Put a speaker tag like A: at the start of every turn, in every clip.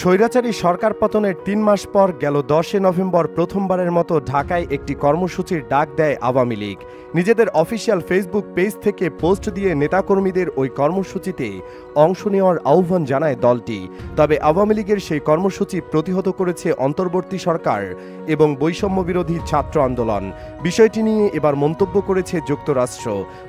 A: স্বৈরাচারী সরকার পতনের ৩ মাস পর গেল ১০ নভেম্বর প্রথমবারের মতো ঢাকায় একটি কর্মসূচির ডাক দেয় আওয়ামী লীগ। নিজেদের অফিসিয়াল ফেসবুক পেজ থেকে পোস্ট দিয়ে নেতাকর্মীদের ওই কর্মসূচিতে অংশ নেওয়ার আহ্বান জানায় দলটি। তবে আওয়ামী লীগের সেই কর্মসূচি প্রতিহত করেছে অন্তর্বর্তী সরকার এবং বৈষম্য বিরোধী ছাত্র আন্দোলন। বিষয়টি নিয়ে এবার মন্তব্য করেছে যুক্তরাষ্ট্র।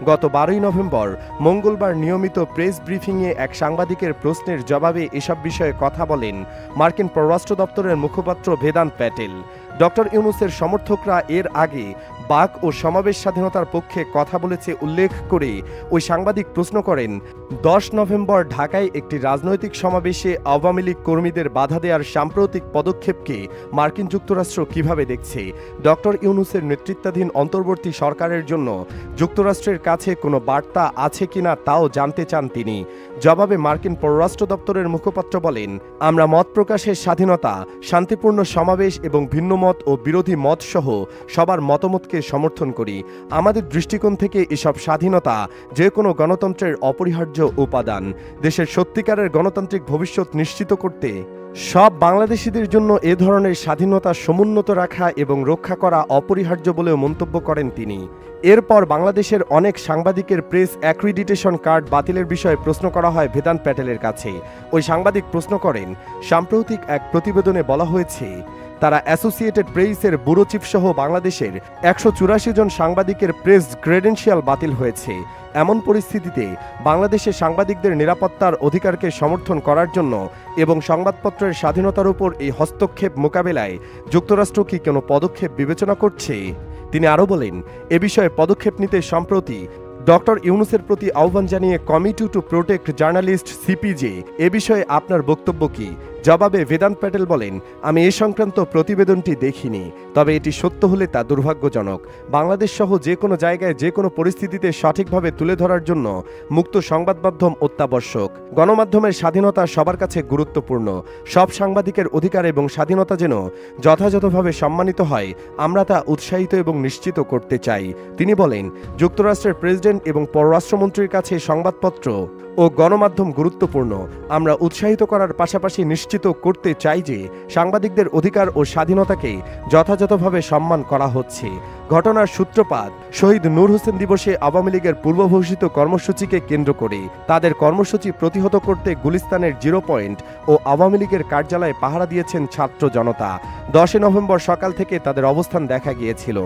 A: গত ১২ নভেম্বর মঙ্গলবার নিয়মিত প্রেস ব্রিফিংয়ে এক সাংবাদিকের প্রশ্নের জবাবে এসব বিষয়ে কথা বলেন মার্কিন পররাষ্ট্র দপ্তরের মুখপাত্র ভেদান্ত প্যাটেল। ডক্টর ইউনূসের সমর্থকরা এর আগে বাক ও সমাবেশ স্বাধীনতার পক্ষে কথা বলেছে উল্লেখ করে ওই সাংবাদিক প্রশ্ন করেন, ১০ নভেম্বর ঢাকায় একটি রাজনৈতিক সমাবেশে আওয়ামী লীগ কর্মীদের বাধা দেওয়ার সাম্প্রতিক পদক্ষেপকে মার্কিন যুক্তরাষ্ট্র কিভাবে দেখছে? ডক্টর ইউনূসের নেতৃত্বাধীন অন্তর্বর্তী সরকারের জন্য যুক্তরাষ্ট্রের কাছে কোনো বার্তা আছে কিনা তাও জানতে চান তিনি। জবাবে মার্কিন পররাষ্ট্র দপ্তরের মুখপাত্র বলেন, আমরা মত প্রকাশের স্বাধীনতা, শান্তিপূর্ণ সমাবেশ এবং ভিন্ন মত ও বিরোধী মত সহ সবার মতামতকে সমর্থন করি। আমাদের দৃষ্টিকোণ থেকে এসব স্বাধীনতা যে কোনো গণতন্ত্রের অপরিহার্য উপাদান। দেশের সত্যিকারের গণতান্ত্রিক ভবিষ্যৎ নিশ্চিত করতে সব বাংলাদেশিদের জন্য এ ধরনের স্বাধীনতা সমুন্নত রাখা এবং রক্ষা করা অপরিহার্য বলেও মন্তব্য করেন তিনি। এরপর বাংলাদেশের অনেক সাংবাদিকের প্রেস অ্যাক্রিডিটেশন কার্ড বাতিলের বিষয়ে প্রশ্ন করা হয় ভেদান্ত প্যাটেলের কাছে। ওই সাংবাদিক প্রশ্ন করেন, সাম্প্রতিক এক প্রতিবেদনে বলা হয়েছে তারা অ্যাসোসিয়েটেড প্রেসের ব্যুরো চিফ সহ বাংলাদেশের ১৮৪ জন সাংবাদিকের প্রেস ক্রেডেনশিয়াল বাতিল হয়েছে। এমন পরিস্থিতিতে বাংলাদেশের সাংবাদিকদের নিরাপত্তার অধিকারকে সমর্থন করার জন্য এবং সংবাদপত্রের স্বাধীনতার উপর এই হস্তক্ষেপ মোকাবেলায় যুক্তরাষ্ট্র কি কোনো পদক্ষেপ বিবেচনা করছে? তিনি আরও বলেন, এ বিষয়ে পদক্ষেপ নিতে সম্প্রতি ডক্টর ইউনূসের প্রতি আহ্বান জানিয়ে committee to protect journalist CPJ এ বিষয়ে আপনার বক্তব্য কি? জবাবে ভেদান্ত প্যাটেল বলেন, আমি এ সংক্রান্ত প্রতিবেদনটি দেখিনি, তবে এটি সত্য হলে তা দুর্ভাগ্যজনক। বাংলাদেশ সহ যে কোনো জায়গায় যে কোনো পরিস্থিতিতে সঠিকভাবে তুলে ধরার জন্য মুক্ত সংবাদ মাধ্যম অত্যাবশ্যক। গণমাধ্যমের স্বাধীনতা সবার কাছে গুরুত্বপূর্ণ। সব সাংবাদিকের অধিকার এবং স্বাধীনতা যেন যথাযথভাবে সম্মানিত হয়, আমরা তা উৎসাহিত এবং নিশ্চিত করতে চাই। তিনি বলেন, যুক্তরাষ্ট্রের প্রেসিডেন্ট এবং পররাষ্ট্রমন্ত্রীর কাছে সংবাদপত্র ও গণমাধ্যম গুরুত্বপূর্ণ। আমরা উৎসাহিত করার পাশাপাশি নিশ্চিত করতে চাই যে সাংবাদিকদের অধিকার ও স্বাধীনতাকে যথাযথভাবে সম্মান করা হচ্ছে। ঘটনার সূত্রপাত শহীদ নূর হোসেন দিবসে আওয়ামী লীগের পূর্বঘোষিত কর্মসূচিকে কেন্দ্র করে। তাদের কর্মসূচি প্রতিহত করতে গুলিস্তানের 0 পয়েন্ট ও আওয়ামী লীগের কার্যালয়ে পাহারা দিয়েছেন ছাত্র জনতা। ১০ নভেম্বর সকাল থেকে তাদের অবস্থান দেখা গিয়েছিল।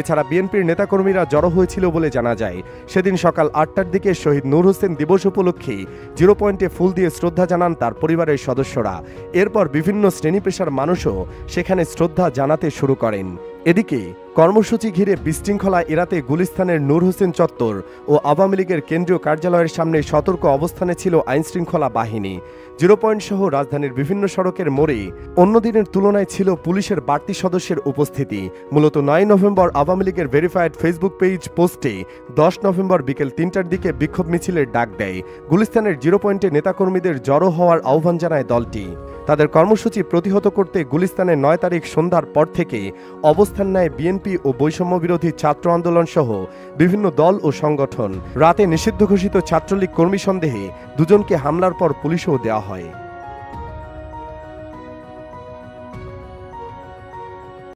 A: এছাড়া বিএনপির নেতাকর্মীরা জড়ো হয়েছিল বলে জানা যায়। সেদিন সকাল ৮টার দিকে শহীদ নূর হোসেন দিবস উপলক্ষে 0 পয়েন্টে ফুল দিয়ে শ্রদ্ধা জানান তার পরিবারের সদস্যরা। এরপর বিভিন্ন শ্রেণী পেশার মানুষও সেখানে শ্রদ্ধা জানাতে শুরু করেন। এদিকে কর্মসূচি ঘিরে বিশৃঙ্খলা এড়াতে গুলিস্তানের নূর হোসেন চত্বর ও আওয়ামী লীগের কেন্দ্রীয় কার্যালয়ের সামনে সতর্ক অবস্থানে ছিল আইনশৃঙ্খলা বাহিনী। 0 পয়েন্ট সহ রাজধানীর বিভিন্ন সড়কের মোড়ে অন্যদিনের তুলনায় ছিল পুলিশের বাড়তি সদস্যের উপস্থিতি। মূলত ৯ নভেম্বর আওয়ামী লীগের ভেরিফাইড ফেসবুক পেজ পোস্টে ১০ নভেম্বর বিকেল ৩টার দিকে বিক্ষোভ মিছিলের ডাক দেয়। গুলিস্তানের 0 পয়েন্টে নেতাকর্মীদের জড়ো হওয়ার আহ্বান জানায় দলটি। তাদের কর্মসূচি প্রতিহত করতে গুলিস্তানে ৯ তারিখ সন্ধ্যার পর থেকে অবস্থান নেয় বিএনপি ও বৈষম্য বিরোধী ছাত্র আন্দোলন সহ বিভিন্ন দল ও সংগঠন। রাতে নিষিদ্ধ ঘোষিত ছাত্রলীগ কর্মী সন্দেহে 2 জনকে হামলার পর পুলিশও দেওয়া হয়।